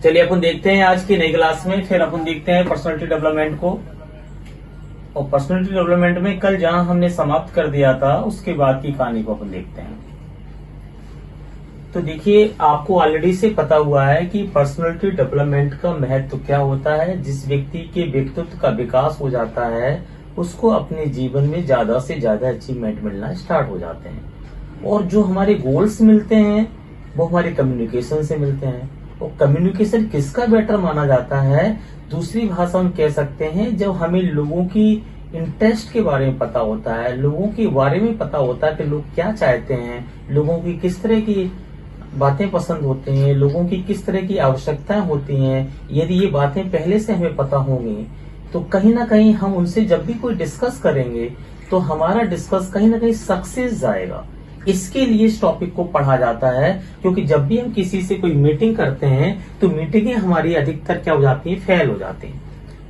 चलिए अपन देखते हैं आज की नई क्लास में। फिर अपन देखते हैं पर्सनालिटी डेवलपमेंट को। और पर्सनालिटी डेवलपमेंट में कल जहां हमने समाप्त कर दिया था उसके बाद की कहानी को अपन देखते हैं। तो देखिए, आपको ऑलरेडी से पता हुआ है कि पर्सनालिटी डेवलपमेंट का महत्व क्या होता है। जिस व्यक्ति के व्यक्तित्व का विकास हो जाता है उसको अपने जीवन में ज्यादा से ज्यादा अचीवमेंट मिलना स्टार्ट हो जाते हैं। और जो हमारे गोल्स मिलते हैं वो हमारे कम्युनिकेशन से मिलते हैं। और कम्युनिकेशन किसका बेटर माना जाता है? दूसरी भाषा में कह सकते हैं, जब हमें लोगों की इंटरेस्ट के बारे में पता होता है, लोगों के बारे में पता होता है कि लोग क्या चाहते हैं, लोगों की किस तरह की बातें पसंद होती हैं, लोगों की किस तरह की आवश्यकताएं होती हैं। यदि ये बातें पहले से हमें पता होंगी तो कहीं ना कहीं हम उनसे जब भी कोई डिस्कस करेंगे तो हमारा डिस्कस कहीं ना कहीं सक्सेस जाएगा। इसके लिए इस टॉपिक को पढ़ा जाता है, क्योंकि जब भी हम किसी से कोई मीटिंग करते हैं तो मीटिंगें हमारी अधिकतर क्या हो जाती हैं? फेल हो जाती हैं।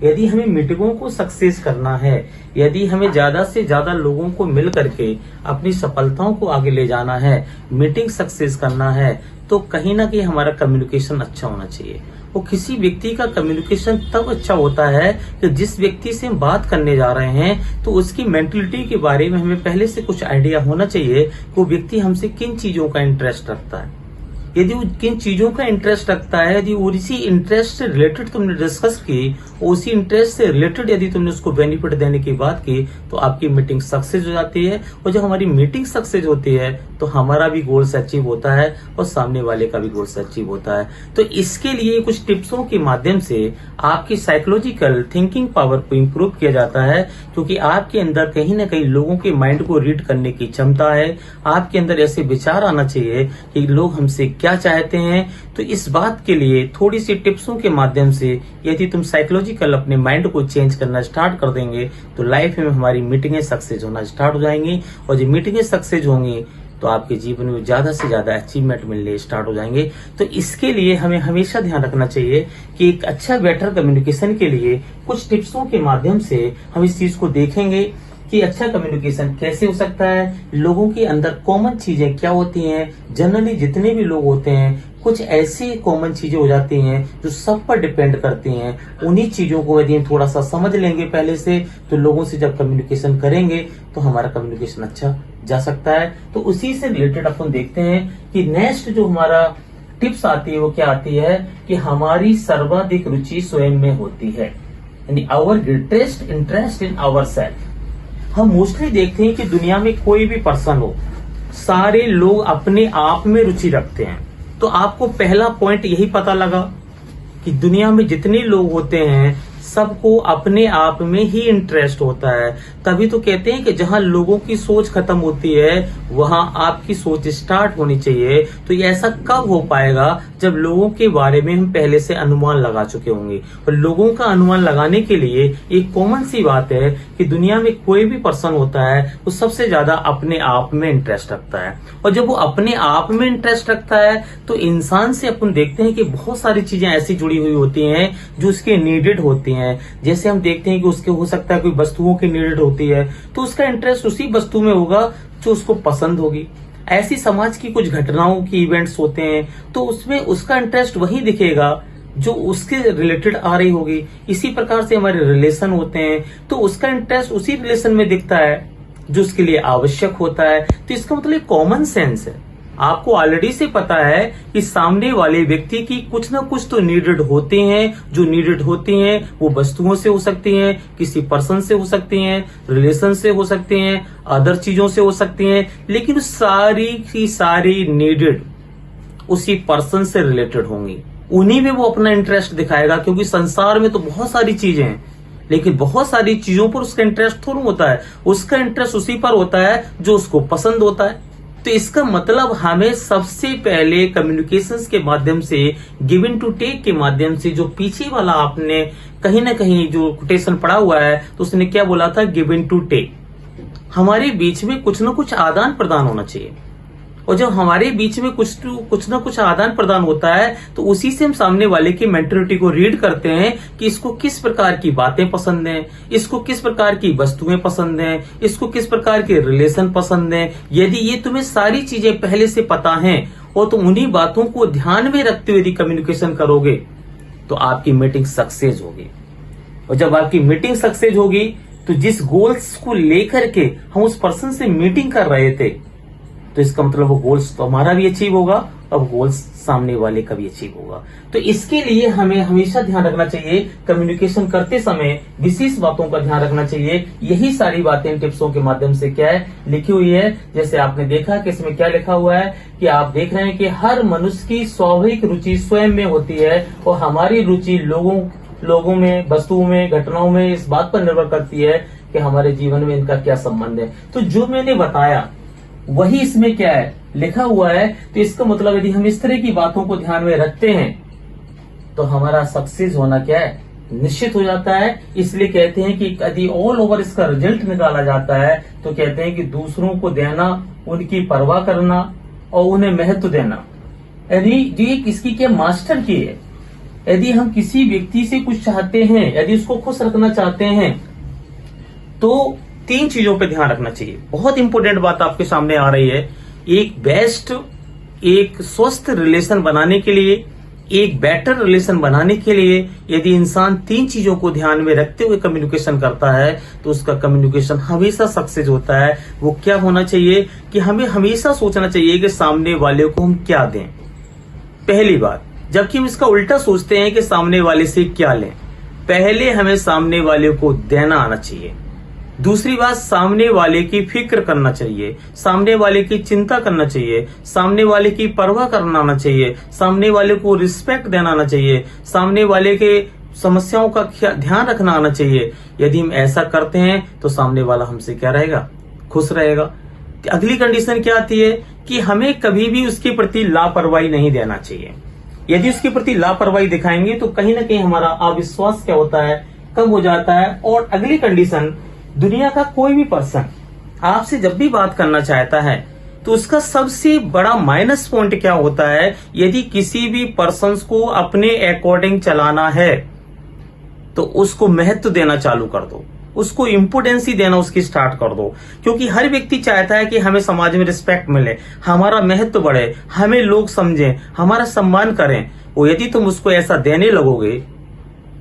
यदि हमें मीटिंगों को सक्सेस करना है, यदि हमें ज्यादा से ज्यादा लोगों को मिल करके अपनी सफलताओं को आगे ले जाना है, मीटिंग सक्सेस करना है, तो कहीं ना कहीं हमारा कम्युनिकेशन अच्छा होना चाहिए। वो किसी व्यक्ति का कम्युनिकेशन तब अच्छा होता है कि जिस व्यक्ति से हम बात करने जा रहे हैं तो उसकी मेंटलिटी के बारे में हमें पहले से कुछ आइडिया होना चाहिए कि वो व्यक्ति हमसे किन चीजों का इंटरेस्ट रखता है। यदि वो किन चीजों का इंटरेस्ट रखता है, यदि उसी इंटरेस्ट से रिलेटेड तुमने डिस्कस की, उसी इंटरेस्ट से रिलेटेड यदि तुमने उसको बेनिफिट देने की बात की, तो आपकी मीटिंग सक्सेस हो जाती है। और जब हमारी मीटिंग सक्सेस होती है तो हमारा भी गोल्स अचीव होता है और सामने वाले का भी गोल्स अचीव होता है। तो इसके लिए कुछ टिप्सों के माध्यम से आपकी साइकोलॉजिकल थिंकिंग पावर को इम्प्रूव किया जाता है, क्योंकि आपके अंदर कहीं ना कहीं लोगों के माइंड को रीड करने की क्षमता है। आपके अंदर ऐसे विचार आना चाहिए कि लोग हमसे क्या चाहते हैं। तो इस बात के लिए थोड़ी सी टिप्सों के माध्यम से यदि तुम साइकोलॉजिकल अपने माइंड को चेंज करना स्टार्ट कर देंगे तो लाइफ में हमारी मीटिंगें सक्सेस होना स्टार्ट हो जाएंगी। और जब मीटिंगें सक्सेस होंगी तो आपके जीवन में ज्यादा से ज्यादा अचीवमेंट मिलने स्टार्ट हो जाएंगे। तो इसके लिए हमें हमेशा ध्यान रखना चाहिए कि एक अच्छा बेटर कम्युनिकेशन के लिए कुछ टिप्सों के माध्यम से हम इस चीज को देखेंगे कि अच्छा कम्युनिकेशन कैसे हो सकता है, लोगों के अंदर कॉमन चीजें क्या होती हैं। जनरली जितने भी लोग होते हैं कुछ ऐसी कॉमन चीजें हो जाती हैं जो सब पर डिपेंड करती हैं। उन्हीं चीजों को यदि हम थोड़ा सा समझ लेंगे पहले से, तो लोगों से जब कम्युनिकेशन करेंगे तो हमारा कम्युनिकेशन अच्छा जा सकता है। तो उसी से रिलेटेड अपन देखते हैं कि नेक्स्ट जो हमारा टिप्स आती है वो क्या आती है कि हमारी सर्वाधिक रुचि स्वयं में होती है, यानी our greatest interest in our self. हम मोस्टली देखते हैं कि दुनिया में कोई भी पर्सन हो, सारे लोग अपने आप में रुचि रखते हैं। तो आपको पहला पॉइंट यही पता लगा कि दुनिया में जितने लोग होते हैं सबको अपने आप में ही इंटरेस्ट होता है। तभी तो कहते हैं कि जहां लोगों की सोच खत्म होती है वहां आपकी सोच स्टार्ट होनी चाहिए। तो ये ऐसा कब हो पाएगा? जब लोगों के बारे में हम पहले से अनुमान लगा चुके होंगे। और लोगों का अनुमान लगाने के लिए एक कॉमन सी बात है कि दुनिया में कोई भी पर्सन होता है वो सबसे ज्यादा अपने आप में इंटरेस्ट रखता है। और जब वो अपने आप में इंटरेस्ट रखता है तो इंसान से अपन देखते हैं कि बहुत सारी चीजें ऐसी जुड़ी हुई होती हैं जो उसके नीडेड होती हैं। जैसे हम देखते हैं कि उसके हो सकता है कोई वस्तुओं की नीड होती है तो उसका इंटरेस्ट उसी वस्तु में होगा जो उसको पसंद होगी। ऐसी समाज की कुछ घटनाओं की इवेंट्स होते हैं तो उसमें उसका इंटरेस्ट वही दिखेगा जो उसके रिलेटेड आ रही होगी। इसी प्रकार से हमारे रिलेशन होते हैं तो उसका इंटरेस्ट उसी रिलेशन में दिखता है जो उसके लिए आवश्यक होता है। तो इसका मतलब कॉमन सेंस है। आपको ऑलरेडी से पता है कि सामने वाले व्यक्ति की कुछ ना कुछ तो नीडेड होते हैं। जो नीडेड होती हैं वो वस्तुओं से हो सकती हैं, किसी पर्सन से हो सकती हैं, रिलेशन से हो सकती हैं, अदर चीजों से हो सकती हैं, लेकिन सारी की सारी नीडेड उसी पर्सन से रिलेटेड होंगी। उन्हीं में वो अपना इंटरेस्ट दिखाएगा, क्योंकि संसार में तो बहुत सारी चीजें हैं लेकिन बहुत सारी चीजों पर उसका इंटरेस्ट थोड़ा होता है। उसका इंटरेस्ट उसी पर होता है जो उसको पसंद होता है। तो इसका मतलब हमें सबसे पहले कम्युनिकेशंस के माध्यम से, गिव इन टू टेक के माध्यम से, जो पीछे वाला आपने कहीं ना कहीं जो कोटेशन पढ़ा हुआ है तो उसने क्या बोला था? Give in to take. हमारे बीच में कुछ ना कुछ आदान प्रदान होना चाहिए। और जब हमारे बीच में कुछ ना कुछ आदान प्रदान होता है तो उसी से हम सामने वाले की मेंटलिटी को रीड करते हैं कि इसको किस प्रकार की बातें पसंद हैं, इसको किस प्रकार की वस्तुएं पसंद हैं, इसको किस प्रकार के रिलेशन पसंद हैं। यदि ये तुम्हें सारी चीजें पहले से पता हैं और तुम उन्हीं बातों को ध्यान में रखते हुए यदि कम्युनिकेशन करोगे तो आपकी मीटिंग सक्सेस होगी। और जब आपकी मीटिंग सक्सेस होगी तो जिस गोल्स को लेकर के हम उस पर्सन से मीटिंग कर रहे थे, तो इसका मतलब वो गोल्स तो हमारा भी अचीव होगा और गोल्स सामने वाले का भी अचीव होगा। तो इसके लिए हमें हमेशा ध्यान रखना चाहिए, कम्युनिकेशन करते समय विशेष बातों का ध्यान रखना चाहिए। यही सारी बातें टिप्सों के माध्यम से क्या है लिखी हुई है। जैसे आपने देखा कि इसमें क्या लिखा हुआ है कि आप देख रहे हैं कि हर मनुष्य की स्वाभाविक रुचि स्वयं में होती है और हमारी रुचि लोगों में, वस्तुओं में, घटनाओं में इस बात पर निर्भर करती है कि हमारे जीवन में इनका क्या संबंध है। तो जो मैंने बताया वही इसमें क्या है लिखा हुआ है। तो इसका मतलब यदि हम इस तरह की बातों को ध्यान में रखते हैं तो हमारा सक्सेस होना क्या है निश्चित हो जाता है। इसलिए कहते हैं कि यदि ऑल ओवर इसका रिजल्ट निकाला जाता है तो कहते हैं कि दूसरों को देना, उनकी परवाह करना और उन्हें महत्व देना, यदि ये इसकी क्या मास्टर की है। यदि हम किसी व्यक्ति से कुछ चाहते हैं, यदि उसको खुश रखना चाहते हैं, तो 3 चीजों पे ध्यान रखना चाहिए। बहुत इंपॉर्टेंट बात आपके सामने आ रही है। एक स्वस्थ रिलेशन बनाने के लिए, एक बेटर रिलेशन बनाने के लिए यदि इंसान 3 चीजों को ध्यान में रखते हुए कम्युनिकेशन करता है तो उसका कम्युनिकेशन हमेशा सक्सेस होता है। वो क्या होना चाहिए कि हमें हमेशा सोचना चाहिए कि सामने वाले को हम क्या दें, पहली बात। जबकि हम इसका उल्टा सोचते हैं कि सामने वाले से क्या लें। पहले हमें सामने वाले को देना आना चाहिए। दूसरी बात, सामने वाले की फिक्र करना चाहिए, सामने वाले की चिंता करना चाहिए, सामने वाले की परवाह करना आना चाहिए, सामने वाले को रिस्पेक्ट देना आना चाहिए, सामने वाले के समस्याओं का ध्यान रखना आना चाहिए। यदि हम ऐसा करते हैं तो सामने वाला हमसे क्या रहेगा, खुश रहेगा। अगली कंडीशन क्या आती है कि हमें कभी भी उसके प्रति लापरवाही नहीं देना चाहिए। यदि उसके प्रति लापरवाही दिखाएंगे तो कहीं ना कहीं हमारा अविश्वास क्या होता है, कम हो जाता है। और अगली कंडीशन, दुनिया का कोई भी पर्सन आपसे जब भी बात करना चाहता है तो उसका सबसे बड़ा माइनस पॉइंट क्या होता है, यदि किसी भी पर्सन को अपने अकॉर्डिंग चलाना है तो उसको महत्व देना चालू कर दो, उसको इम्पोर्टेंसी देना उसकी स्टार्ट कर दो। क्योंकि हर व्यक्ति चाहता है कि हमें समाज में रिस्पेक्ट मिले, हमारा महत्व बढ़े, हमें लोग समझें, हमारा सम्मान करें। और यदि तुम उसको ऐसा देने लगोगे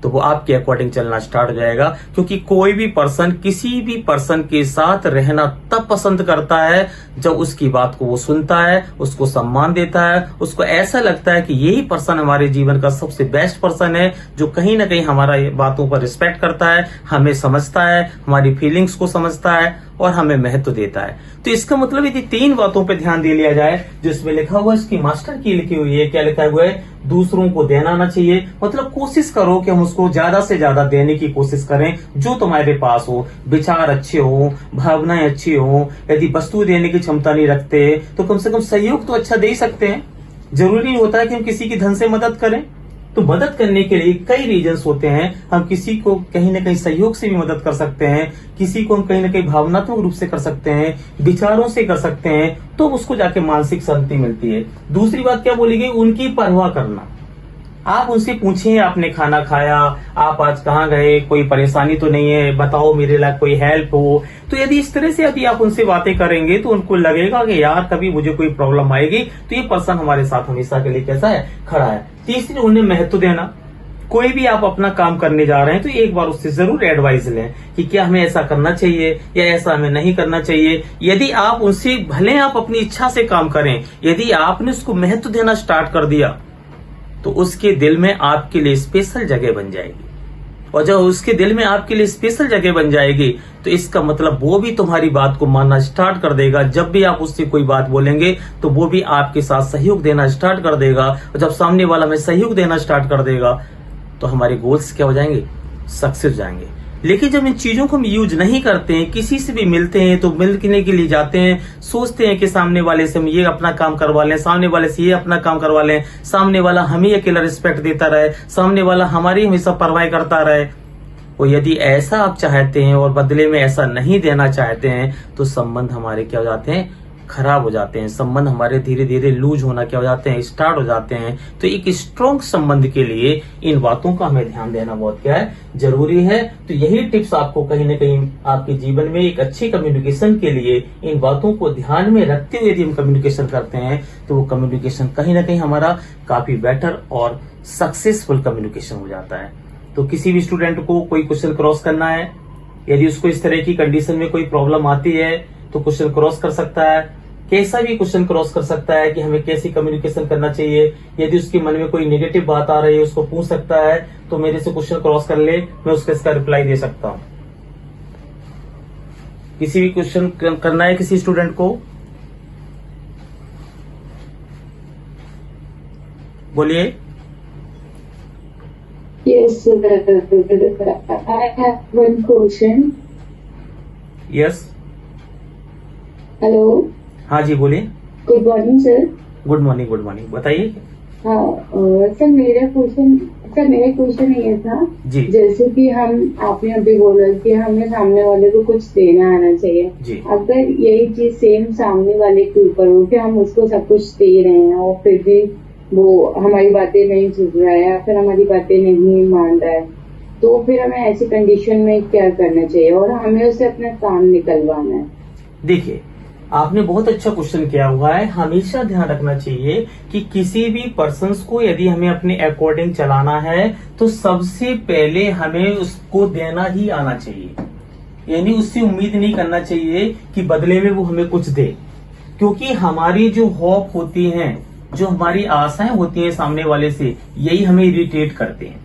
तो वो आपके अकॉर्डिंग चलना स्टार्ट हो जाएगा। क्योंकि कोई भी पर्सन किसी भी पर्सन के साथ रहना तब पसंद करता है जब उसकी बात को वो सुनता है, उसको सम्मान देता है, उसको ऐसा लगता है कि यही पर्सन हमारे जीवन का सबसे बेस्ट पर्सन है, जो कहीं ना कहीं हमारा बातों पर रिस्पेक्ट करता है, हमें समझता है, हमारी फीलिंग्स को समझता है और हमें महत्व देता है। तो इसका मतलब यदि 3 बातों पे ध्यान दे लिया जाए जिसमें लिखा हुआ, इसकी मास्टर की लिखी हुई है, क्या लिखा हुआ है, दूसरों को देना आना चाहिए। मतलब कोशिश करो कि हम उसको ज्यादा से ज्यादा देने की कोशिश करें जो तुम्हारे पास हो। विचार अच्छे हो, भावनाएं अच्छी हो। यदि वस्तु देने की क्षमता नहीं रखते तो कम से कम सहयोग तो अच्छा दे ही सकते हैं। जरूरी नहीं होता है कि हम किसी की धन से मदद करें। तो मदद करने के लिए कई रीजंस होते हैं। हम किसी को कहीं ना कहीं सहयोग से भी मदद कर सकते हैं, किसी को हम कहीं ना कहीं भावनात्मक रूप से कर सकते हैं, विचारों से कर सकते हैं, तो उसको जाके मानसिक शांति मिलती है। दूसरी बात क्या बोली गई, उनकी परवाह करना। आप उनसे पूछें, आपने खाना खाया, आप आज कहाँ गए, कोई परेशानी तो नहीं है, बताओ मेरे लिए कोई हेल्प हो। तो यदि इस तरह से यदि आप उनसे बातें करेंगे तो उनको लगेगा कि यार कभी मुझे कोई प्रॉब्लम आएगी तो ये पर्सन हमारे साथ हमेशा के लिए कैसा है, खड़ा है। तीसरी, उन्हें महत्व देना। कोई भी आप अपना काम करने जा रहे हैं तो एक बार उससे जरूर एडवाइस लें कि क्या हमें ऐसा करना चाहिए या ऐसा हमें नहीं करना चाहिए। यदि आप उनसे, भले आप अपनी इच्छा से काम करें, यदि आपने उसको महत्व देना स्टार्ट कर दिया तो उसके दिल में आपके लिए स्पेशल जगह बन जाएगी। और जब उसके दिल में आपके लिए स्पेशल जगह बन जाएगी तो इसका मतलब वो भी तुम्हारी बात को मानना स्टार्ट कर देगा। जब भी आप उससे कोई बात बोलेंगे तो वो भी आपके साथ सहयोग देना स्टार्ट कर देगा। और जब सामने वाला हमें सहयोग देना स्टार्ट कर देगा तो हमारे गोल्स क्या हो जाएंगे, सक्सेस जाएंगे। लेकिन जब इन चीजों को हम यूज नहीं करते हैं, किसी से भी मिलते हैं तो मिलने के लिए जाते हैं, सोचते हैं कि सामने वाले से हम ये अपना काम करवा लें, सामने वाले से ये अपना काम करवा लें, सामने वाला हमें अकेला रिस्पेक्ट देता रहे, सामने वाला हमारी हमेशा परवाह करता रहे। और यदि ऐसा आप चाहते हैं और बदले में ऐसा नहीं देना चाहते हैं तो संबंध हमारे क्या हो जाते हैं, खराब हो जाते हैं, संबंध हमारे धीरे धीरे लूज होना क्या हो जाते हैं, स्टार्ट हो जाते हैं। तो एक स्ट्रॉन्ग संबंध के लिए इन बातों का हमें ध्यान देना बहुत क्या है, जरूरी है। तो यही टिप्स आपको कहीं ना कहीं आपके जीवन में एक अच्छी कम्युनिकेशन के लिए इन बातों को ध्यान में रखते हुए यदि हम कम्युनिकेशन करते हैं तो वो कम्युनिकेशन कहीं ना कहीं हमारा काफी बेटर और सक्सेसफुल कम्युनिकेशन हो जाता है। तो किसी भी स्टूडेंट को कोई क्वेश्चन क्रॉस करना है, यदि उसको इस तरह की कंडीशन में कोई प्रॉब्लम आती है तो क्वेश्चन क्रॉस कर सकता है, कैसा भी क्वेश्चन क्रॉस कर सकता है कि हमें कैसी कम्युनिकेशन करना चाहिए। यदि उसके मन में कोई नेगेटिव बात आ रही है उसको पूछ सकता है, तो मेरे से क्वेश्चन क्रॉस कर ले, मैं उसका इसका रिप्लाई दे सकता हूं। किसी भी क्वेश्चन करना है किसी स्टूडेंट को, बोलिए। Yes, sir. I have one question. Yes, hello, हाँ जी बोलिए। Good morning sir. Good morning, good morning, बताइए। हाँ सर, मेरा क्वेश्चन ये था जी जैसे कि आपने अभी बोला कि हमें सामने वाले को कुछ देना आना चाहिए जी। अगर यही चीज सेम सामने वाले के ऊपर हो कि हम उसको सब कुछ दे रहे हैं और फिर भी वो हमारी बातें नहीं सुन रहा है या फिर हमारी बातें नहीं मान रहा है, तो फिर हमें ऐसी कंडीशन में क्या करना चाहिए और हमें उसे अपना काम निकलवाना है। देखिए, आपने बहुत अच्छा क्वेश्चन किया हुआ है। हमेशा ध्यान रखना चाहिए कि किसी भी पर्सन को यदि हमें अपने अकॉर्डिंग चलाना है तो सबसे पहले हमें उसको देना ही आना चाहिए, यानी उससे उम्मीद नहीं करना चाहिए कि बदले में वो हमें कुछ दे, क्योंकि हमारी जो होप होती हैं, जो हमारी आशाएं होती हैं सामने वाले से, यही हमें इरिटेट करते हैं।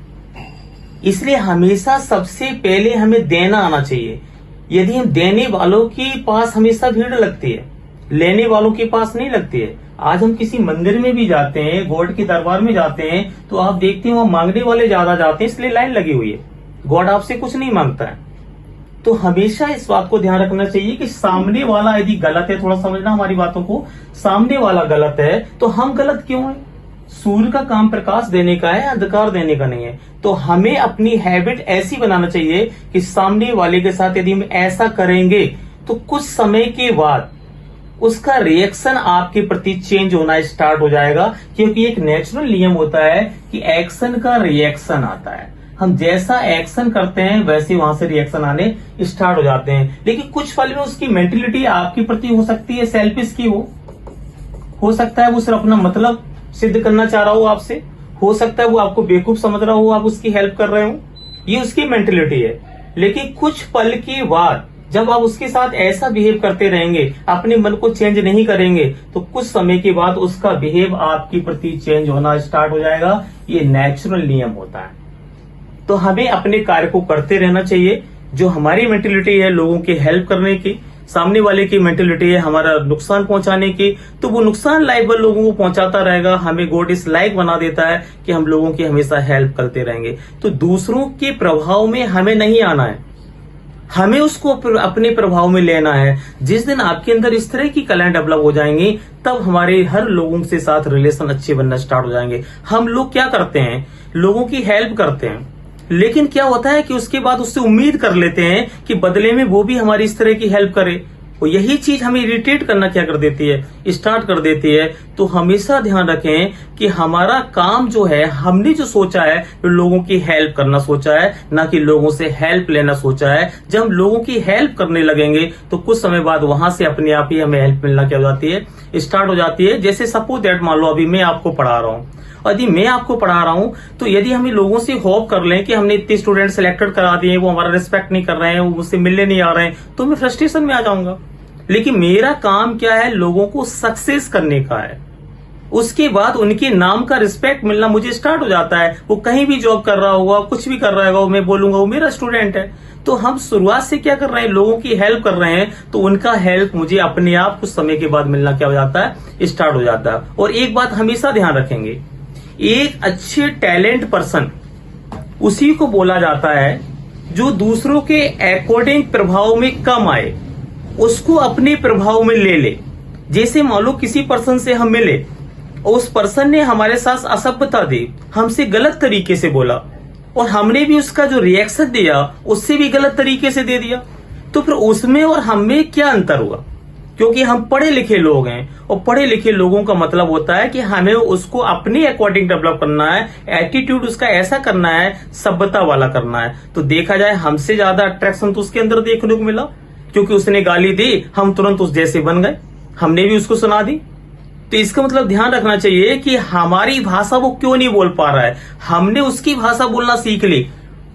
इसलिए हमेशा सबसे पहले हमें देना आना चाहिए। यदि हम देने वालों के पास हमेशा भीड़ लगती है, लेने वालों के पास नहीं लगती है। आज हम किसी मंदिर में भी जाते हैं, गॉड के दरबार में जाते हैं, तो आप देखते हैं वहां मांगने वाले ज्यादा जाते हैं, इसलिए लाइन लगी हुई है। गॉड आपसे कुछ नहीं मांगता है। तो हमेशा इस बात को ध्यान रखना चाहिए कि सामने वाला यदि गलत है, थोड़ा समझना हमारी बातों को, सामने वाला गलत है तो हम गलत क्यों है? सूर्य का काम प्रकाश देने का है, अंधकार देने का नहीं है। तो हमें अपनी हैबिट ऐसी बनाना चाहिए कि सामने वाले के साथ यदि हम ऐसा करेंगे तो कुछ समय के बाद उसका रिएक्शन आपके प्रति चेंज होना स्टार्ट हो जाएगा, क्योंकि एक नेचुरल नियम होता है कि एक्शन का रिएक्शन आता है। हम जैसा एक्शन करते हैं वैसे वहां से रिएक्शन आने स्टार्ट हो जाते हैं। लेकिन कुछ पल में उसकी मेंटेलिटी आपके प्रति हो सकती है सेल्फिश की, हो सकता है वो सिर्फ अपना मतलब सिद्ध करना चाह रहा हो आपसे, हो सकता है वो आपको बेवकूफ समझ रहा हो, आप उसकी हेल्प कर रहे हो, ये उसकी मेंटेलिटी है। लेकिन कुछ पल के बाद जब आप उसके साथ ऐसा बिहेव करते रहेंगे, अपने मन को चेंज नहीं करेंगे, तो कुछ समय के बाद उसका बिहेव आपके प्रति चेंज होना स्टार्ट हो जाएगा। ये नेचुरल नियम होता है। तो हमें अपने कार्य को करते रहना चाहिए। जो हमारी मेंटेलिटी है लोगों की हेल्प करने की, सामने वाले की मेंटेलिटी है हमारा नुकसान पहुंचाने की, तो वो नुकसान लाइबल लोगों को पहुंचाता रहेगा। हमें गॉड इस लायक बना देता है कि हम लोगों की हमेशा हेल्प करते रहेंगे। तो दूसरों के प्रभाव में हमें नहीं आना है, हमें उसको अपने प्रभाव में लेना है। जिस दिन आपके अंदर इस तरह की कलाएं डेवलप हो जाएंगी, तब हमारे हर लोगों के साथ रिलेशन अच्छे बनना स्टार्ट हो जाएंगे। हम लोग क्या करते हैं, लोगों की हेल्प करते हैं, लेकिन क्या होता है कि उसके बाद उससे उम्मीद कर लेते हैं कि बदले में वो भी हमारी इस तरह की हेल्प करे। और यही चीज हमें इरिटेट करना क्या कर देती है, स्टार्ट कर देती है। तो हमेशा ध्यान रखें कि हमारा काम जो है, हमने जो सोचा है वो लोगों की हेल्प करना सोचा है, ना कि लोगों से हेल्प लेना सोचा है। जब हम लोगों की हेल्प करने लगेंगे तो कुछ समय बाद वहां से अपने आप ही हमें हेल्प मिलना क्या हो जाती है, स्टार्ट हो जाती है। जैसे सपोज दैट, मान लो अभी मैं आपको पढ़ा रहा हूँ, यदि मैं आपको पढ़ा रहा हूं तो यदि हमें लोगों से होप कर लें कि हमने इतने स्टूडेंट सिलेक्टेड करा दिए, वो हमारा रिस्पेक्ट नहीं कर रहे हैं, वो मुझसे मिलने नहीं आ रहे हैं, तो मैं फ्रस्ट्रेशन में आ जाऊंगा। लेकिन मेरा काम क्या है, लोगों को सक्सेस करने का है। उसके बाद उनके नाम का रिस्पेक्ट मिलना मुझे स्टार्ट हो जाता है। वो कहीं भी जॉब कर रहा होगा, कुछ भी कर रहा होगा, मैं बोलूंगा वो मेरा स्टूडेंट है। तो हम शुरुआत से क्या कर रहे हैं, लोगों की हेल्प कर रहे हैं, तो उनका हेल्प मुझे अपने आप कुछ समय के बाद मिलना क्या हो जाता है, स्टार्ट हो जाता है। और एक बात हमेशा ध्यान रखेंगे, एक अच्छे टैलेंट पर्सन उसी को बोला जाता है जो दूसरों के अकॉर्डिंग प्रभाव में कम आए, उसको अपने प्रभाव में ले ले। जैसे मान लो किसी पर्सन से हम मिले और उस पर्सन ने हमारे साथ असभ्यता दी, हमसे गलत तरीके से बोला, और हमने भी उसका जो रिएक्शन दिया उससे भी गलत तरीके से दे दिया, तो फिर उसमें और हम में क्या अंतर हुआ? क्योंकि हम पढ़े लिखे लोग हैं और पढ़े लिखे लोगों का मतलब होता है कि हमें उसको अपने अकॉर्डिंग डेवलप करना है, एटीट्यूड उसका ऐसा करना है, सभ्यता वाला करना है। तो देखा जाए हमसे ज्यादा अट्रैक्शन तो उसके अंदर देखने को मिला, क्योंकि उसने गाली दी, हम तुरंत उस जैसे बन गए, हमने भी उसको सुना दी। तो इसका मतलब ध्यान रखना चाहिए कि हमारी भाषा वो क्यों नहीं बोल पा रहा है। हमने उसकी भाषा बोलना सीख ली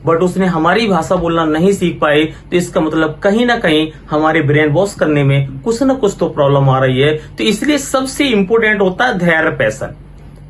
बट उसने हमारी भाषा बोलना नहीं सीख पाए, तो इसका मतलब कहीं ना कहीं हमारे ब्रेन वॉश करने में कुछ ना कुछ तो प्रॉब्लम आ रही है। तो इसलिए सबसे इंपॉर्टेंट होता है धैर्य, पैशन।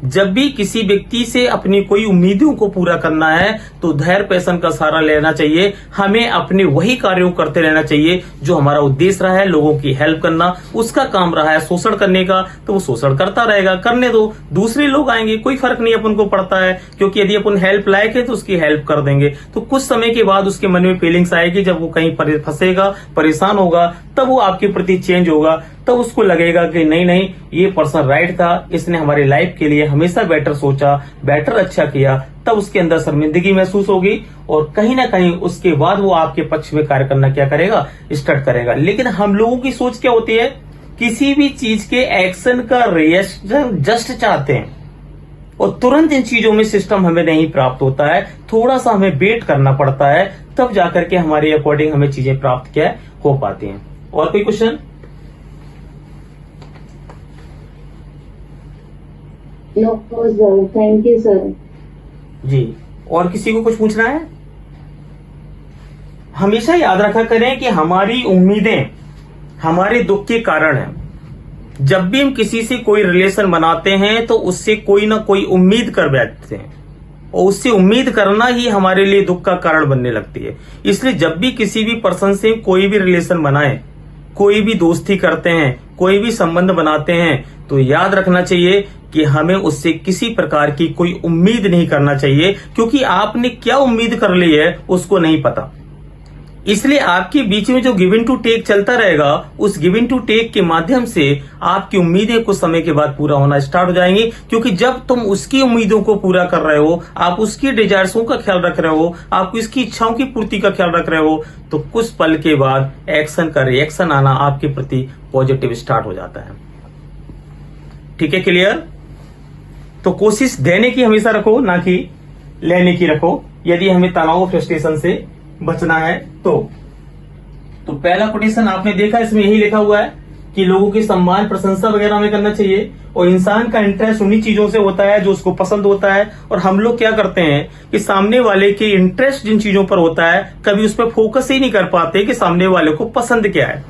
जब भी किसी व्यक्ति से अपनी कोई उम्मीदों को पूरा करना है तो धैर्य पैशन का सहारा लेना चाहिए। हमें अपने वही कार्यों करते रहना चाहिए जो हमारा उद्देश्य रहा है, लोगों की हेल्प करना। उसका काम रहा है शोषण करने का, तो वो शोषण करता रहेगा, करने दो, दूसरे लोग आएंगे, कोई फर्क नहीं अपन को पड़ता है। क्योंकि यदि अपन हेल्प लायक है तो उसकी हेल्प कर देंगे। तो कुछ समय के बाद उसके मन में फीलिंग्स आएगी, जब वो कहीं फंसेगा, परेशान होगा, तब वो आपके प्रति चेंज होगा। तब उसको लगेगा कि नहीं नहीं, ये पर्सन राइट था, इसने हमारी लाइफ के लिए हमेशा बेटर सोचा, बेटर अच्छा किया। तब उसके अंदर शर्मिंदगी महसूस होगी और कहीं ना कहीं उसके बाद वो आपके पक्ष में कार्य करना क्या करेगा, स्टार्ट करेगा। लेकिन हम लोगों की सोच क्या होती है, किसी भी चीज के एक्शन का रिएक्शन जस्ट चाहते हैं और तुरंत इन चीजों में सिस्टम हमें नहीं प्राप्त होता है। थोड़ा सा हमें वेट करना पड़ता है, तब जाकर के हमारे अकॉर्डिंग हमें चीजें प्राप्त क्या हो पाती हैं। और कोई question? No sir, thank you sir. जी, और किसी को कुछ पूछना है? हमेशा याद रखा करें कि हमारी उम्मीदें हमारे दुख के कारण हैं। जब भी हम किसी से कोई रिलेशन बनाते हैं तो उससे कोई ना कोई उम्मीद कर बैठते हैं और उससे उम्मीद करना ही हमारे लिए दुख का कारण बनने लगती है। इसलिए जब भी किसी भी पर्सन से कोई भी रिलेशन बनाए, कोई भी दोस्ती करते हैं, कोई भी संबंध बनाते हैं, तो याद रखना चाहिए कि हमें उससे किसी प्रकार की कोई उम्मीद नहीं करना चाहिए, क्योंकि आपने क्या उम्मीद कर ली है उसको नहीं पता। इसलिए आपके बीच में जो गिव इन टू टेक चलता रहेगा, उस गिव इन टू टेक के माध्यम से आपकी उम्मीदें कुछ समय के बाद पूरा होना स्टार्ट हो जाएंगी। क्योंकि जब तुम उसकी उम्मीदों को पूरा कर रहे हो, आप उसकी डिजायर्सों का ख्याल रख रहे हो, आप उसकी इच्छाओं की पूर्ति का ख्याल रख रहे हो, तो कुछ पल के बाद एक्शन का रिएक्शन आना आपके प्रति पॉजिटिव स्टार्ट हो जाता है। ठीक है, क्लियर? तो कोशिश देने की हमेशा रखो, ना कि लेने की रखो, यदि हमें तनाव फ्रस्ट्रेशन से बचना है तो पहला कोटेशन आपने देखा, इसमें यही लिखा हुआ है कि लोगों की सम्मान प्रशंसा वगैरह हमें करना चाहिए और इंसान का इंटरेस्ट उन्हीं चीजों से होता है जो उसको पसंद होता है। और हम लोग क्या करते हैं कि सामने वाले के इंटरेस्ट जिन चीजों पर होता है, कभी उस पर फोकस ही नहीं कर पाते कि सामने वाले को पसंद क्या है।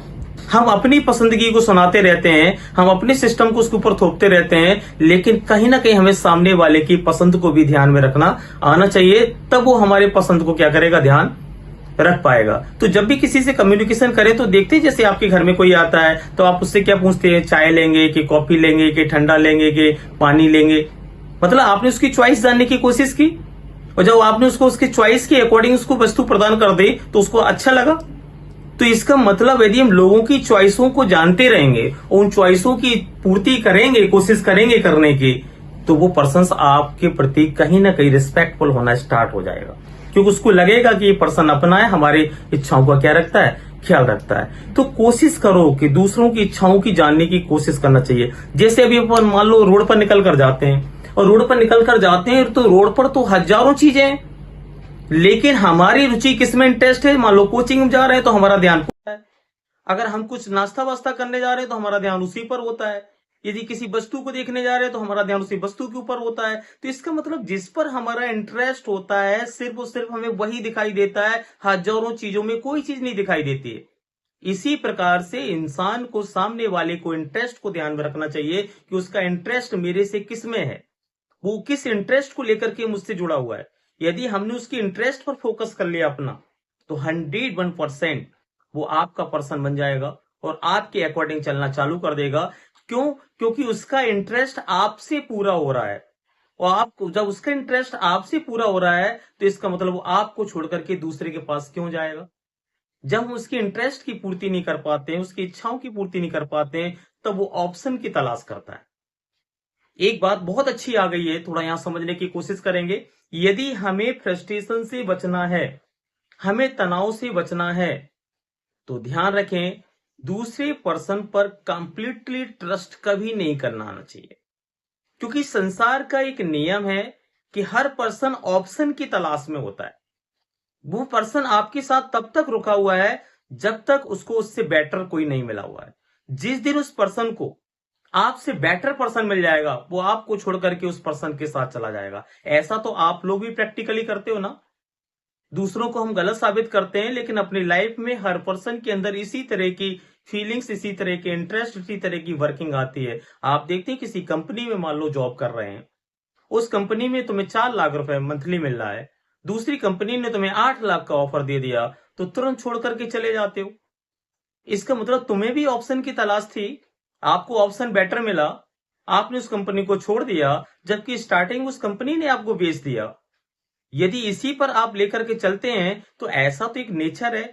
हम अपनी पसंदगी को सुनाते रहते हैं, हम अपने सिस्टम को उसके ऊपर थोपते रहते हैं, लेकिन कहीं ना कहीं हमें सामने वाले की पसंद को भी ध्यान में रखना आना चाहिए, तब वो हमारे पसंद को क्या करेगा, ध्यान रख पाएगा। तो जब भी किसी से कम्युनिकेशन करें तो देखते हैं, जैसे आपके घर में कोई आता है तो आप उससे क्या पूछते हैं, चाय लेंगे कि कॉफी लेंगे कि ठंडा लेंगे कि पानी लेंगे। मतलब आपने उसकी चॉइस जानने की कोशिश की और जब आपने उसको उसके चॉइस के अकॉर्डिंग उसको वस्तु प्रदान कर दी तो उसको अच्छा लगा। तो इसका मतलब यदि हम लोगों की चॉइसों को जानते रहेंगे और उन चॉइसों की पूर्ति करेंगे, कोशिश करेंगे करने की, तो वो पर्सन आपके प्रति कहीं ना कहीं रिस्पेक्टफुल होना स्टार्ट हो जाएगा, क्योंकि उसको लगेगा कि ये पर्सन अपना है, हमारी इच्छाओं का क्या रखता है, ख्याल रखता है। तो कोशिश करो कि दूसरों की इच्छाओं की जानने की कोशिश करना चाहिए। जैसे अभी अपन मान लो रोड पर निकल कर जाते हैं और रोड पर निकल कर जाते हैं तो रोड पर तो हजारों चीजें हैं, लेकिन हमारी रुचि किसमें इंटरेस्ट है। मान लो कोचिंग में जा रहे हैं तो हमारा ध्यान होता है, अगर हम कुछ नाश्ता वास्ता करने जा रहे हैं तो हमारा ध्यान उसी पर होता है, यदि किसी वस्तु को देखने जा रहे हैं तो हमारा ध्यान उसी वस्तु के ऊपर होता है। तो इसका मतलब जिस पर हमारा इंटरेस्ट होता है सिर्फ और सिर्फ हमें वही दिखाई देता है, हजारों चीजों में कोई चीज नहीं दिखाई देती है। इसी प्रकार से इंसान को सामने वाले को इंटरेस्ट को ध्यान में रखना चाहिए कि उसका इंटरेस्ट मेरे से किस में है, वो किस इंटरेस्ट को लेकर के मुझसे जुड़ा हुआ है। यदि हमने उसके इंटरेस्ट पर फोकस कर लिया अपना, तो 101% वो आपका पर्सन बन जाएगा और आपके अकॉर्डिंग चलना चालू कर देगा। क्यों? क्योंकि उसका इंटरेस्ट आपसे पूरा हो रहा है और आपको जब उसका इंटरेस्ट आपसे पूरा हो रहा है तो इसका मतलब वो आपको छोड़ करके दूसरे के पास क्यों जाएगा। जब हम उसके इंटरेस्ट की पूर्ति नहीं कर पाते हैं, उसकी इच्छाओं की पूर्ति नहीं कर पाते हैं, तब वो ऑप्शन की तलाश करता है। एक बात बहुत अच्छी आ गई है, थोड़ा यहां समझने की कोशिश करेंगे। यदि हमें फ्रस्ट्रेशन से बचना है, हमें तनाव से बचना है, तो ध्यान रखें दूसरे पर्सन पर कंप्लीटली ट्रस्ट कभी नहीं करना आना चाहिए, क्योंकि संसार का एक नियम है कि हर पर्सन ऑप्शन की तलाश में होता है। वो पर्सन आपके साथ तब तक रुका हुआ है जब तक उसको उससे बेटर कोई नहीं मिला हुआ है। जिस दिन उस पर्सन को आपसे बेटर पर्सन मिल जाएगा, वो आपको छोड़ करके उस पर्सन के साथ चला जाएगा। ऐसा तो आप लोग भी प्रैक्टिकली करते हो ना। दूसरों को हम गलत साबित करते हैं, लेकिन अपनी लाइफ में हर पर्सन के अंदर इसी तरह की फीलिंग्स, इसी तरह के इंटरेस्ट, इसी तरह की वर्किंग आती है। आप देखते हैं किसी कंपनी में मान लो जॉब कर रहे हैं, उस कंपनी में तुम्हें 4 लाख रुपए मंथली मिल रहा है, दूसरी कंपनी ने तुम्हें 8 लाख का ऑफर दे दिया, तो तुरंत छोड़ करके चले जाते हो। इसका मतलब तुम्हें भी ऑप्शन की तलाश थी, आपको ऑप्शन बेटर मिला, आपने उस कंपनी को छोड़ दिया, जबकि स्टार्टिंग उस कंपनी ने आपको बेच दिया। यदि इसी पर आप लेकर के चलते हैं तो ऐसा तो एक नेचर है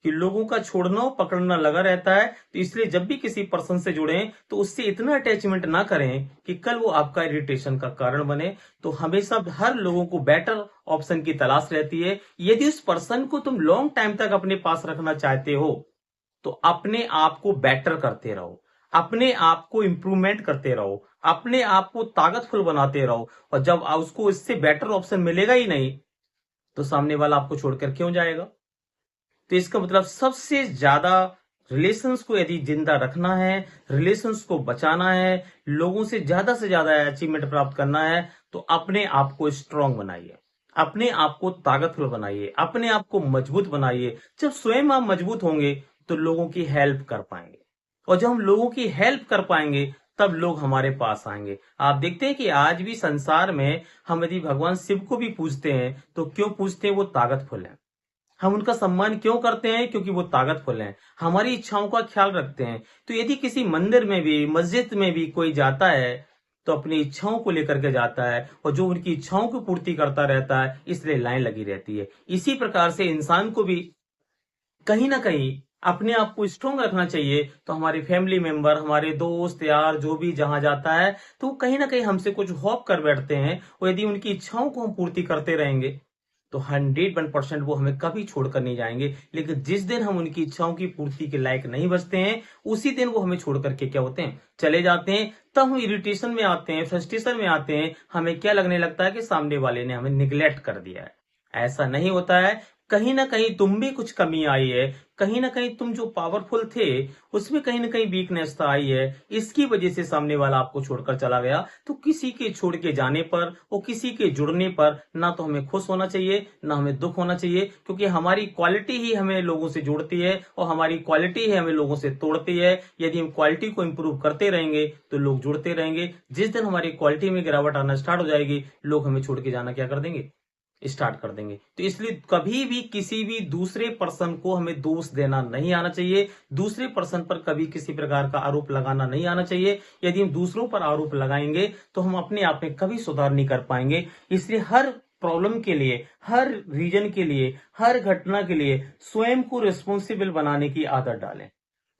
कि लोगों का छोड़ना पकड़ना लगा रहता है। तो इसलिए जब भी किसी पर्सन से जुड़े तो उससे इतना अटैचमेंट ना करें कि कल वो आपका इरिटेशन का कारण बने। तो हमेशा हर लोगों को बेटर ऑप्शन की तलाश रहती है। यदि उस पर्सन को तुम लॉन्ग टाइम तक अपने पास रखना चाहते हो तो अपने आप को बेटर करते रहो, अपने आप को इंप्रूवमेंट करते रहो, अपने आप को ताकतफुल बनाते रहो। और जब उसको इससे बेटर ऑप्शन मिलेगा ही नहीं तो सामने वाला आपको छोड़कर क्यों जाएगा। तो इसका मतलब सबसे ज्यादा रिलेशंस को यदि जिंदा रखना है, रिलेशंस को बचाना है, लोगों से ज्यादा अचीवमेंट प्राप्त करना है, तो अपने आप को स्ट्रांग बनाइए, अपने आप को ताकतफुल बनाइए, अपने आप को मजबूत बनाइए। जब स्वयं आप मजबूत होंगे तो लोगों की हेल्प कर पाएंगे, और जब हम लोगों की हेल्प कर पाएंगे तब लोग हमारे पास आएंगे। आप देखते हैं कि आज भी संसार में हम यदि भगवान शिव को भी पूजते हैं तो क्यों पूजते हैं? वो ताकतफुल है। हम उनका सम्मान क्यों करते हैं? क्योंकि वो ताकतफुल हैं, हमारी इच्छाओं का ख्याल रखते हैं। तो यदि किसी मंदिर में भी, मस्जिद में भी कोई जाता है तो अपनी इच्छाओं को लेकर के जाता है, और जो उनकी इच्छाओं की पूर्ति करता रहता है, इसलिए लाइन लगी रहती है। इसी प्रकार से इंसान को भी कहीं ना कहीं अपने आप को स्ट्रांग रखना चाहिए। तो हमारे फैमिली मेंबर, हमारे दोस्त यार जो भी जहां जाता है तो कहीं ना कहीं हमसे कुछ होप कर बैठते हैं, और यदि उनकी इच्छाओं को हम पूर्ति करते रहेंगे तो 101% वो हमें कभी छोड़कर नहीं जाएंगे। लेकिन जिस दिन हम उनकी इच्छाओं की पूर्ति के लायक नहीं बचते हैं, उसी दिन वो हमें छोड़ करके क्या होते हैं? चले जाते हैं। तब हम इरिटेशन में आते हैं, फ्रस्ट्रेशन में आते हैं, हमें क्या लगने लगता है कि सामने वाले ने हमें निग्लेक्ट कर दिया है। ऐसा नहीं होता है। कहीं ना कहीं तुम भी कुछ कमी आई है, कहीं ना कहीं तुम जो पावरफुल थे उसमें कहीं ना कहीं वीकनेस तो आई है, इसकी वजह से सामने वाला आपको छोड़कर चला गया। तो किसी के छोड़ के जाने पर और किसी के जुड़ने पर ना तो हमें खुश होना चाहिए, ना हमें दुख होना चाहिए, क्योंकि हमारी क्वालिटी ही हमें लोगों से जोड़ती है और हमारी क्वालिटी ही हमें लोगों से तोड़ती है। यदि हम क्वालिटी को इंप्रूव करते रहेंगे तो लोग जुड़ते रहेंगे। जिस दिन हमारी क्वालिटी में गिरावट आना स्टार्ट हो जाएगी, लोग हमें छोड़ के जाना क्या कर देंगे? स्टार्ट कर देंगे। तो इसलिए कभी भी किसी भी दूसरे पर्सन को हमें दोष देना नहीं आना चाहिए, दूसरे पर्सन पर कभी किसी प्रकार का आरोप लगाना नहीं आना चाहिए। यदि हम दूसरों पर आरोप लगाएंगे तो हम अपने आप में कभी सुधार नहीं कर पाएंगे। इसलिए हर प्रॉब्लम के लिए, हर रीजन के लिए, हर घटना के लिए स्वयं को रिस्पॉन्सिबल बनाने की आदत डालें।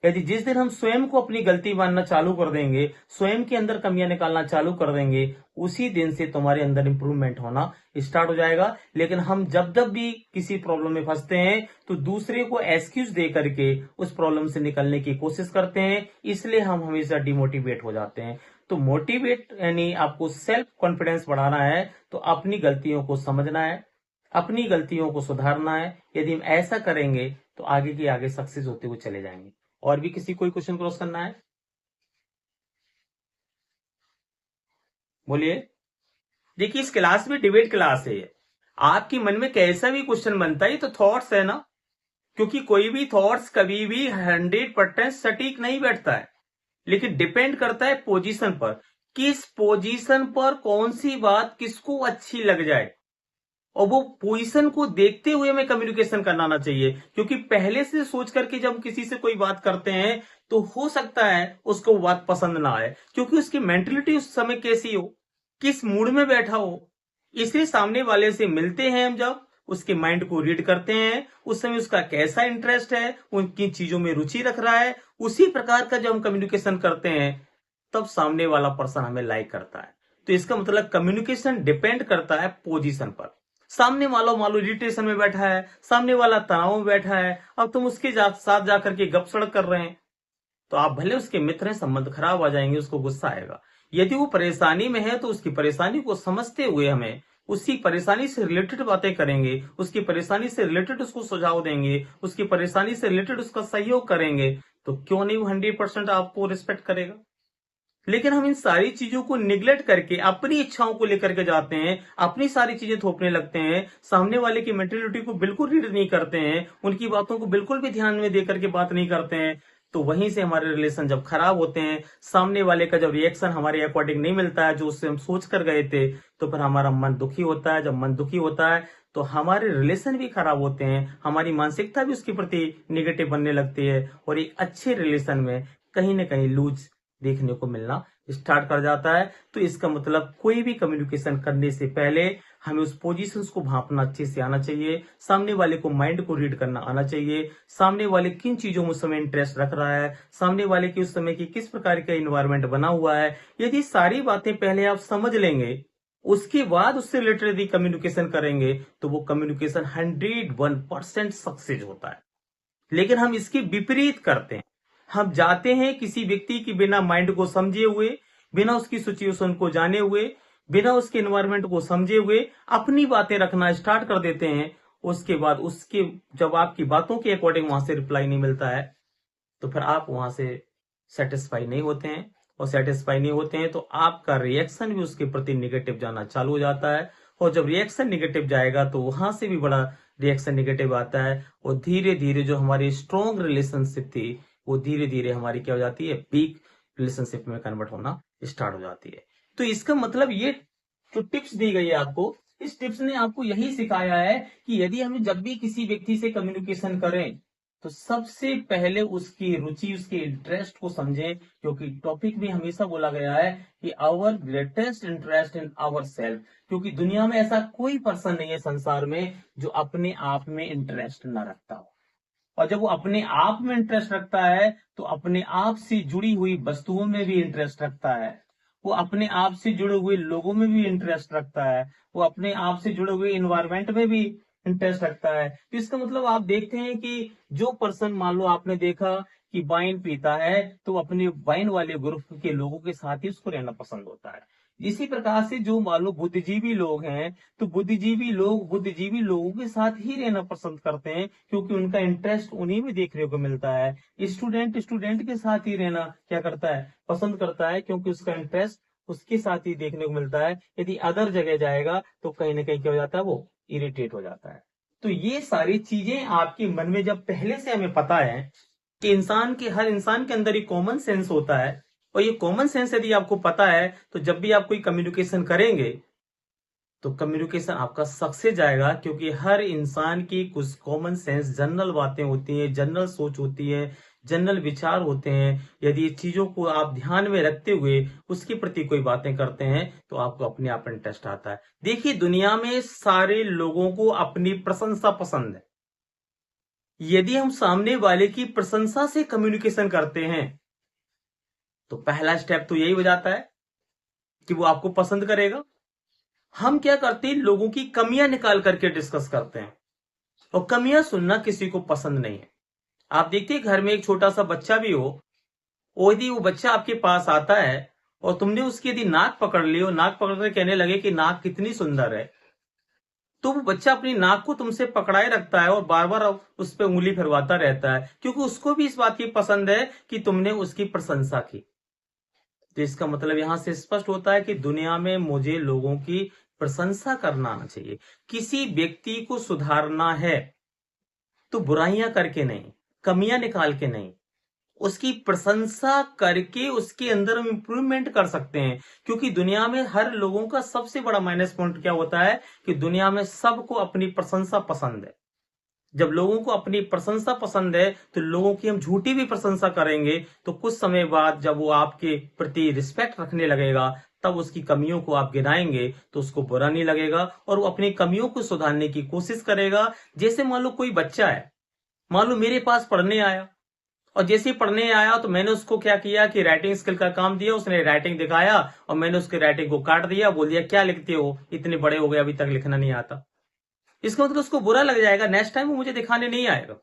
यदि जिस दिन हम स्वयं को अपनी गलती मानना चालू कर देंगे, स्वयं के अंदर कमियां निकालना चालू कर देंगे, उसी दिन से तुम्हारे अंदर इंप्रूवमेंट होना स्टार्ट हो जाएगा। लेकिन हम जब जब भी किसी प्रॉब्लम में फंसते हैं तो दूसरे को एक्सक्यूज दे करके उस प्रॉब्लम से निकलने की कोशिश करते हैं, इसलिए हम हमेशा डिमोटिवेट हो जाते हैं। तो मोटिवेट यानी आपको सेल्फ कॉन्फिडेंस बढ़ाना है तो अपनी गलतियों को समझना है, अपनी गलतियों को सुधारना है। यदि हम ऐसा करेंगे तो आगे की आगे सक्सेस होते हुए चले जाएंगे। और भी किसी कोई क्वेश्चन क्रॉस करना है? बोलिए। देखिए, इस क्लास में डिबेट क्लास है। आपके मन में कैसा भी क्वेश्चन बनता है तो थॉट्स है ना, क्योंकि कोई भी थॉट्स कभी भी 100% सटीक नहीं बैठता है, लेकिन डिपेंड करता है पोजीशन पर, किस पोजीशन पर कौन सी बात किसको अच्छी लग जाए, और वो पोजीशन को देखते हुए हमें कम्युनिकेशन करना आना चाहिए। क्योंकि पहले से सोच करके जब किसी से कोई बात करते हैं तो हो सकता है उसको वो बात पसंद ना आए, क्योंकि उसकी मेंटलिटी उस समय कैसी हो, किस मूड में बैठा हो। इसलिए सामने वाले से मिलते हैं हम, जब उसके माइंड को रीड करते हैं, उस समय उसका कैसा इंटरेस्ट है, उनकी चीजों में रुचि रख रहा है, उसी प्रकार का जब हम कम्युनिकेशन करते हैं तब सामने वाला पर्सन हमें लाइक करता है। तो इसका मतलब कम्युनिकेशन डिपेंड करता है पोजीशन पर। सामने वाला मान लो इरिटेशन में बैठा है, सामने वाला तनाव में बैठा है, अब तुम उसके साथ जाकर के गप सड़क कर रहे हैं तो आप भले उसके मित्र हैं, संबंध खराब आ जाएंगे, उसको गुस्सा आएगा। यदि वो परेशानी में है तो उसकी परेशानी को समझते हुए हमें उसकी परेशानी से रिलेटेड बातें करेंगे, उसकी परेशानी से रिलेटेड उसको सुझाव देंगे, उसकी परेशानी से रिलेटेड उसका सहयोग करेंगे, तो क्यों नहीं वो 100% आपको रिस्पेक्ट करेगा। लेकिन हम इन सारी चीजों को निग्लेक्ट करके अपनी इच्छाओं को लेकर के जाते हैं, अपनी सारी चीजें थोपने लगते हैं, सामने वाले की मेंटेलिटी को बिल्कुल रीड नहीं करते हैं, उनकी बातों को बिल्कुल भी ध्यान में दे करके बात नहीं करते हैं, तो वहीं से हमारे रिलेशन जब खराब होते हैं, सामने वाले का जब रिएक्शन हमारे अकॉर्डिंग नहीं मिलता है, जो उससे हम सोच कर गए थे, तो फिर हमारा मन दुखी होता है। जब मन दुखी होता है तो हमारे रिलेशन भी खराब होते हैं, हमारी मानसिकता भी उसके प्रति निगेटिव बनने लगती है, और एक अच्छे रिलेशन में कहीं ना कहीं लूज देखने को मिलना स्टार्ट कर जाता है। तो इसका मतलब कोई भी कम्युनिकेशन करने से पहले हमें उस पोजीशंस को भांपना अच्छे से आना चाहिए, सामने वाले को माइंड को रीड करना आना चाहिए, सामने वाले किन चीजों में उस समय इंटरेस्ट रख रहा है, सामने वाले की उस समय की किस प्रकार का इन्वायरमेंट बना हुआ है। यदि सारी बातें पहले आप समझ लेंगे, उसके बाद उससे रिलेटेड यदि कम्युनिकेशन करेंगे, तो वो कम्युनिकेशन 101% सक्सेस होता है। लेकिन हम इसके विपरीत करते हैं। हम जाते हैं किसी व्यक्ति की बिना माइंड को समझे हुए, बिना उसकी सिचुएशन को जाने हुए, बिना उसके एनवायरमेंट को समझे हुए अपनी बातें रखना स्टार्ट कर देते हैं। उसके बाद उसके जब आपकी बातों के अकॉर्डिंग वहां से रिप्लाई नहीं मिलता है, तो फिर आप वहां से सेटिस्फाई नहीं होते हैं, और सेटिस्फाई नहीं होते हैं तो आपका रिएक्शन भी उसके प्रति निगेटिव जाना चालू हो जाता है। और जब रिएक्शन निगेटिव जाएगा तो वहां से भी बड़ा रिएक्शन निगेटिव आता है, और धीरे धीरे जो हमारी स्ट्रॉन्ग रिलेशनशिप थी वो धीरे धीरे हमारी क्या हो जाती है, वीक रिलेशनशिप में कन्वर्ट होना स्टार्ट हो जाती है। तो इसका मतलब ये जो टिप्स दी गई है आपको, इस टिप्स ने आपको यही सिखाया है कि यदि हम जब भी किसी व्यक्ति से कम्युनिकेशन करें तो सबसे पहले उसकी रुचि, उसके इंटरेस्ट को समझें, क्योंकि टॉपिक में हमेशा बोला गया है कि our greatest interest in our self, क्योंकि दुनिया में ऐसा कोई पर्सन नहीं है संसार में जो अपने आप में इंटरेस्ट न रखता हो। और जब वो अपने आप में इंटरेस्ट रखता है तो अपने आप से जुड़ी हुई वस्तुओं में भी इंटरेस्ट रखता है, वो अपने आप से जुड़े हुए लोगों में भी इंटरेस्ट रखता है, वो अपने आप से जुड़े हुए इन्वायरमेंट में भी इंटरेस्ट रखता है। तो इसका मतलब आप देखते हैं कि जो पर्सन, मान लो आपने देखा कि वाइन पीता है, तो अपने वाइन वाले ग्रुप के लोगों के साथ ही उसको रहना पसंद होता है। इसी प्रकार से जो मान लो बुद्धिजीवी लोग हैं, तो बुद्धिजीवी लोगों के साथ ही रहना पसंद करते हैं, क्योंकि उनका इंटरेस्ट उन्हीं में देखने को मिलता है। स्टूडेंट के साथ ही रहना क्या करता है, पसंद करता है, क्योंकि उसका इंटरेस्ट उसके साथ ही देखने को मिलता है। यदि अदर जगह जाएगा तो कहीं ना कहीं क्या हो जाता है, वो इरिटेट हो जाता है। तो ये सारी चीजें आपके मन में जब पहले से हमें पता है कि हर इंसान के अंदर एक कॉमन सेंस होता है, और ये कॉमन सेंस यदि आपको पता है, तो जब भी आप कोई कम्युनिकेशन करेंगे तो कम्युनिकेशन आपका सक्सेस जाएगा, क्योंकि हर इंसान की कुछ कॉमन सेंस, जनरल बातें होती हैं, जनरल सोच होती है, जनरल विचार होते हैं। यदि इस चीजों को आप ध्यान में रखते हुए उसके प्रति कोई बातें करते हैं तो आपको अपने आप इंटरेस्ट आता है। देखिए, दुनिया में सारे लोगों को अपनी प्रशंसा पसंद है। यदि हम सामने वाले की प्रशंसा से कम्युनिकेशन करते हैं तो पहला स्टेप तो यही हो जाता है कि वो आपको पसंद करेगा। हम क्या करते हैं, लोगों की कमियां निकाल करके डिस्कस करते हैं, और कमियां सुनना किसी को पसंद नहीं है। आप देखते हैं, घर में एक छोटा सा बच्चा भी हो, और यदि वो बच्चा आपके पास आता है और तुमने उसकी यदि नाक पकड़ ली और नाक पकड़कर कहने लगे कि नाक कितनी सुंदर है, तो वो बच्चा अपनी नाक को तुमसे पकड़ाए रखता है और बार बार उस पर उंगली फिरवाता रहता है, क्योंकि उसको भी इस बात की पसंद है कि तुमने उसकी प्रशंसा की। तो इसका मतलब यहां से स्पष्ट होता है कि दुनिया में मुझे लोगों की प्रशंसा करना आना चाहिए। किसी व्यक्ति को सुधारना है तो बुराइयां करके नहीं, कमियां निकाल के नहीं, उसकी प्रशंसा करके उसके अंदर हम इंप्रूवमेंट कर सकते हैं। क्योंकि दुनिया में हर लोगों का सबसे बड़ा माइनस पॉइंट क्या होता है कि दुनिया में सबको अपनी प्रशंसा पसंद है। जब लोगों को अपनी प्रशंसा पसंद है तो लोगों की हम झूठी भी प्रशंसा करेंगे, तो कुछ समय बाद जब वो आपके प्रति रिस्पेक्ट रखने लगेगा, तब उसकी कमियों को आप गिनाएंगे तो उसको बुरा नहीं लगेगा, और वो अपनी कमियों को सुधारने की कोशिश करेगा। जैसे मान लो कोई बच्चा है, मान लो मेरे पास पढ़ने आया, और जैसे ही पढ़ने आया तो मैंने उसको क्या किया कि राइटिंग स्किल का काम दिया, उसने राइटिंग दिखाया और मैंने उसके राइटिंग को काट दिया, बोल दिया क्या लिखते हो, इतने बड़े हो गए अभी तक लिखना नहीं आता। इसका मतलब उसको बुरा लग जाएगा, नेक्स्ट टाइम वो मुझे दिखाने नहीं आएगा।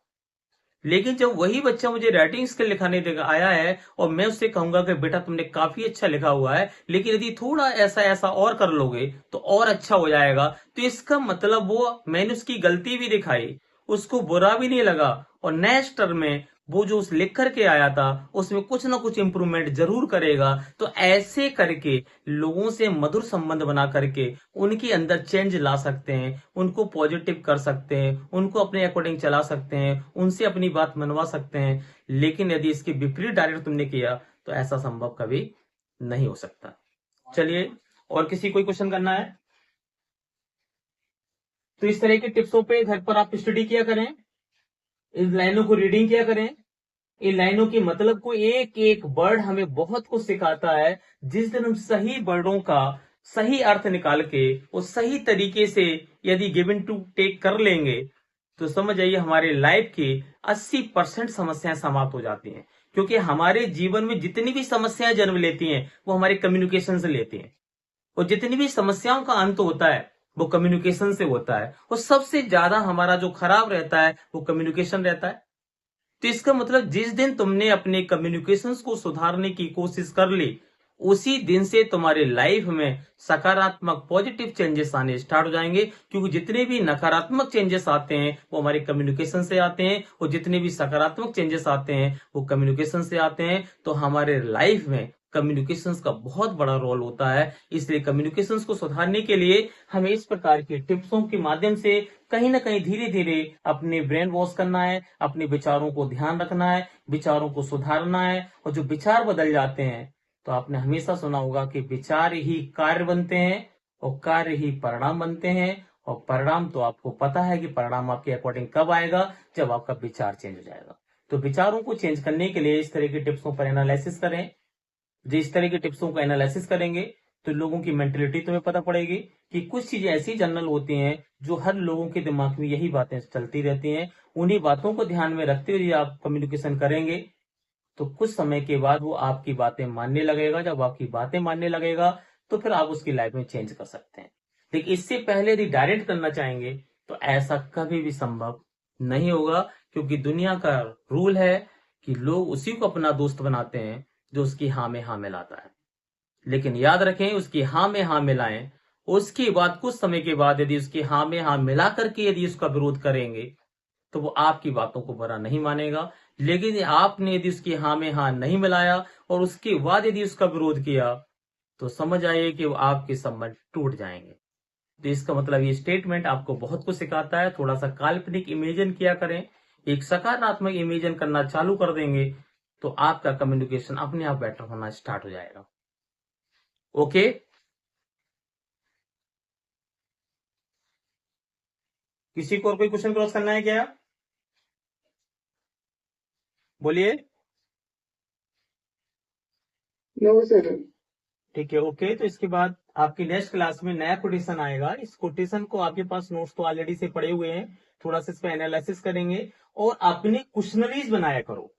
लेकिन जब वही बच्चा मुझे राइटिंग स्किल लिखाने आया है और मैं उससे कहूंगा कि बेटा तुमने काफी अच्छा लिखा हुआ है, लेकिन यदि थोड़ा ऐसा ऐसा और कर लोगे तो और अच्छा हो जाएगा, तो इसका मतलब वो मैंने उसकी गलती भी दिखाई, उसको बुरा भी नहीं लगा, और नेक्स्ट टर्म में वो जो उस लिख करके आया था उसमें कुछ ना कुछ इंप्रूवमेंट जरूर करेगा। तो ऐसे करके लोगों से मधुर संबंध बना करके उनके अंदर चेंज ला सकते हैं, उनको पॉजिटिव कर सकते हैं, उनको अपने अकॉर्डिंग चला सकते हैं, उनसे अपनी बात मनवा सकते हैं। लेकिन यदि इसके विपरीत डायरेक्ट तुमने किया तो ऐसा संभव कभी नहीं हो सकता। चलिए, और किसी कोई क्वेश्चन करना है तो इस तरह के टिप्सों पे घर पर आप स्टडी किया करें, इन लाइनों को रीडिंग किया करें। इन लाइनों की मतलब को एक एक वर्ड हमें बहुत कुछ सिखाता है। जिस दिन हम सही वर्डों का सही अर्थ निकाल के वो सही तरीके से यदि गिवन टू टेक कर लेंगे तो समझ आइए हमारे लाइफ की 80% समस्याएं समाप्त हो जाती हैं। क्योंकि हमारे जीवन में जितनी भी समस्याएं जन्म लेती हैं वो हमारे कम्युनिकेशन से लेती हैं, और जितनी भी समस्याओं का अंत होता है वो कम्युनिकेशन से होता है, और सबसे ज्यादा हमारा जो खराब रहता है वो कम्युनिकेशन रहता है। तो इसका मतलब जिस दिन तुमने अपने कम्युनिकेशंस को सुधारने की कोशिश कर ली उसी दिन से तुम्हारे लाइफ में सकारात्मक पॉजिटिव चेंजेस आने स्टार्ट हो जाएंगे। क्योंकि जितने भी नकारात्मक चेंजेस आते हैं वो हमारे कम्युनिकेशन से आते हैं, और जितने भी सकारात्मक चेंजेस आते हैं वो कम्युनिकेशन से आते हैं। तो हमारे लाइफ में कम्युनिकेशंस का बहुत बड़ा रोल होता है। इसलिए कम्युनिकेशंस को सुधारने के लिए हमें इस प्रकार के टिप्सों के माध्यम से कहीं ना कहीं धीरे धीरे अपने ब्रेन वॉश करना है, अपने विचारों को ध्यान रखना है, विचारों को सुधारना है। और जो विचार बदल जाते हैं, तो आपने हमेशा सुना होगा कि विचार ही कार्य बनते हैं और कार्य ही परिणाम बनते हैं, और परिणाम तो आपको पता है कि परिणाम आपके अकॉर्डिंग कब आएगा, जब आपका विचार चेंज हो जाएगा। तो विचारों को चेंज करने के लिए इस तरह की टिप्सों पर एनालिसिस करें। जिस तरह की टिप्सों को एनालिसिस करेंगे तो लोगों की मेंटेलिटी तुम्हें पता पड़ेगी कि कुछ चीजें ऐसी जनरल होती हैं जो हर लोगों के दिमाग में यही बातें चलती रहती हैं। उन्हीं बातों को ध्यान में रखते हुए आप कम्युनिकेशन करेंगे तो कुछ समय के बाद वो आपकी बातें मानने लगेगा। जब आपकी बातें मानने लगेगा तो फिर आप उसकी लाइफ में चेंज कर सकते हैं। लेकिन इससे पहले यदि डायरेक्ट करना चाहेंगे तो ऐसा कभी भी संभव नहीं होगा, क्योंकि दुनिया का रूल है कि लोग उसी को अपना दोस्त बनाते हैं जो उसकी हाँ में हाँ मिलाता है। लेकिन याद रखें, उसकी हाँ में हाँ मिलाएं, उसके बाद कुछ समय के बाद यदि उसकी हाँ में हाँ मिला करके यदि उसका विरोध करेंगे तो वो आपकी बातों को बुरा नहीं मानेगा। लेकिन आपने यदि उसकी हाँ में हाँ नहीं मिलाया और उसके बाद यदि उसका विरोध किया तो समझ आइए कि वो आपके संबंध टूट जाएंगे। तो इसका मतलब ये स्टेटमेंट आपको बहुत कुछ सिखाता है। थोड़ा सा काल्पनिक इमेजिन किया करें, एक सकारात्मक इमेजिन करना चालू कर देंगे तो आपका कम्युनिकेशन अपने आप बेटर होना स्टार्ट हो जाएगा। ओके, किसी को और कोई क्वेश्चन क्रॉस करना है क्या? बोलिए। No sir. ठीक है, ओके। तो इसके बाद आपकी नेक्स्ट क्लास में नया कोटेशन आएगा। इस कोटेशन को आपके पास नोट्स तो ऑलरेडी से पड़े हुए हैं, थोड़ा सा इस पर एनालिसिस करेंगे और अपने क्वेश्चनरीज बनाया करो।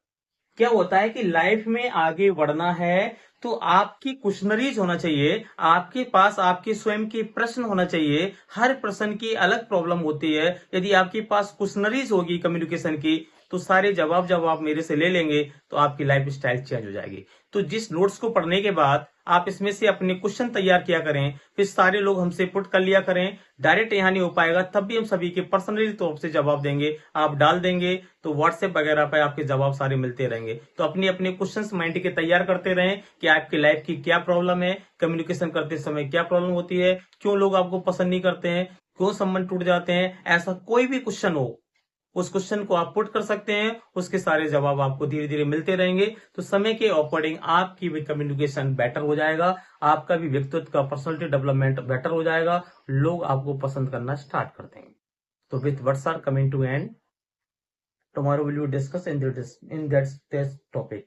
क्या होता है कि लाइफ में आगे बढ़ना है तो आपकी क्वेश्चनरीज होना चाहिए, आपके पास आपके स्वयं के प्रश्न होना चाहिए। हर प्रश्न की अलग प्रॉब्लम होती है। यदि आपके पास क्वेश्चनरीज होगी कम्युनिकेशन की तो सारे जवाब जब आप मेरे से ले लेंगे तो आपकी लाइफ स्टाइल चेंज हो जाएगी। तो जिस नोट्स को पढ़ने के बाद आप इसमें से अपने क्वेश्चन तैयार किया करें, फिर सारे लोग हमसे पुट कर लिया करें। डायरेक्ट यहाँ नहीं हो पाएगा तब भी हम सभी के पर्सनली तौर से जवाब देंगे। आप डाल देंगे तो व्हाट्सएप वगैरह पर आपके जवाब सारे मिलते रहेंगे। तो अपने अपने क्वेश्चंस माइंड के तैयार करते रहें कि आपकी लाइफ की क्या प्रॉब्लम है, कम्युनिकेशन करते समय क्या प्रॉब्लम होती है, क्यों लोग आपको पसंद नहीं करते हैं, क्यों संबंध टूट जाते हैं। ऐसा कोई भी क्वेश्चन हो उस क्वेश्चन को आप पुट कर सकते हैं, उसके सारे जवाब आपको धीरे धीरे मिलते रहेंगे। तो समय के अकॉर्डिंग आपकी भी कम्युनिकेशन बेटर हो जाएगा, आपका भी व्यक्तित्व का पर्सनालिटी डेवलपमेंट बेटर हो जाएगा, लोग आपको पसंद करना स्टार्ट कर देंगे। तो with words are coming to end, tomorrow will you discuss in that topic.